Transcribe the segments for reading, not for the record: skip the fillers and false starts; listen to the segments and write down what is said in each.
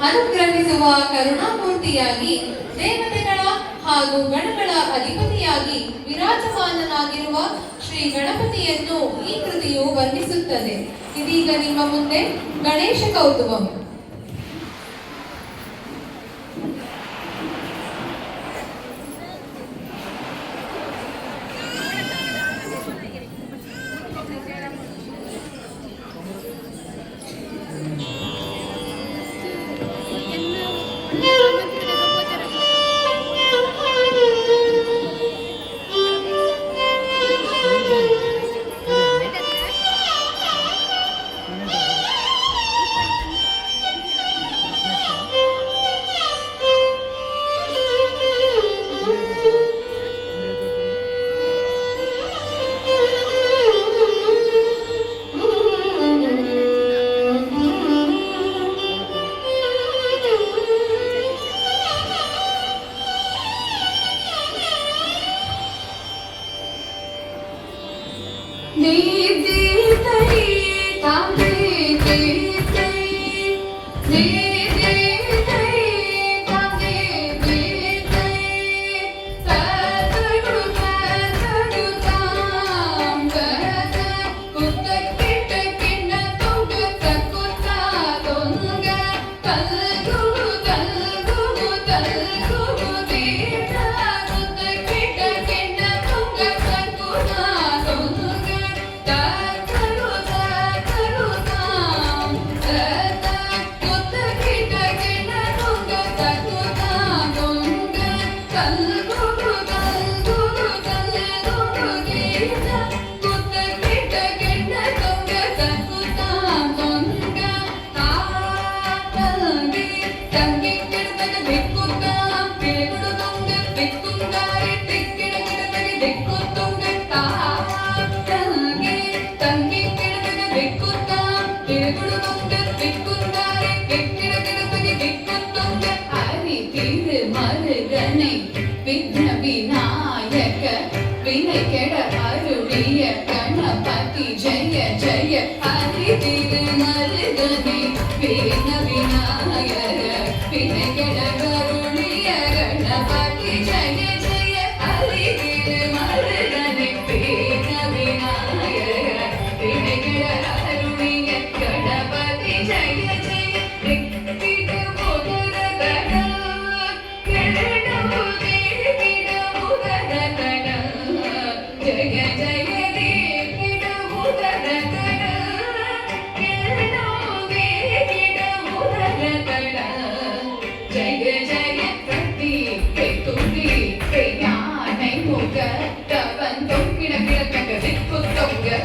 ಅನುಗ್ರಹಿಸುವ ಕರುಣಾಮೂರ್ತಿಯಾಗಿ ದೇವತೆಗಳ ಹಾಗೂ ಗಣಗಳ ಅಧಿಪತಿಯಾಗಿ ವಿರಾಜಮಾನನಾಗಿರುವ ಶ್ರೀ ಗಣಪತಿಯನ್ನು ಈ ಕೃತಿಯು ವರ್ಣಿಸುತ್ತದೆ. ಇದೀಗ ನಿಮ್ಮ ಮುಂದೆ ಗಣೇಶ ಕೌತುಕಂ. ವಿಘ್ನ ವಿನಾಯಕ ವಿನಯ ಕೆಡ ಅರುಳಿಯ ಗಣಪತಿ ಜಯ ಜಯ ಹರಿ ತಿರು ಮರುಗನೆ ವಿಘ್ನ ವಿನಾಯಕ ವಿನಯ ಕೆಡ ಅರುಳಿಯ ಗಣಪತಿ ಜಯ ಜಯ ಹರಿ ತಿರು ಮರುಗನೆ ವಿಘ್ನ ವಿನಾಯಕ ವಿನಯ ಕೆಡ ಅರುಳಿಯ ಗಣಪತಿ ಜಯ ಜಯ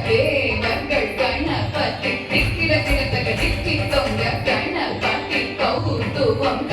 தேவர்கள் கணபதி திக்கிட திறத்தக திக்கி தொங்க கணபதி கௌதுவம்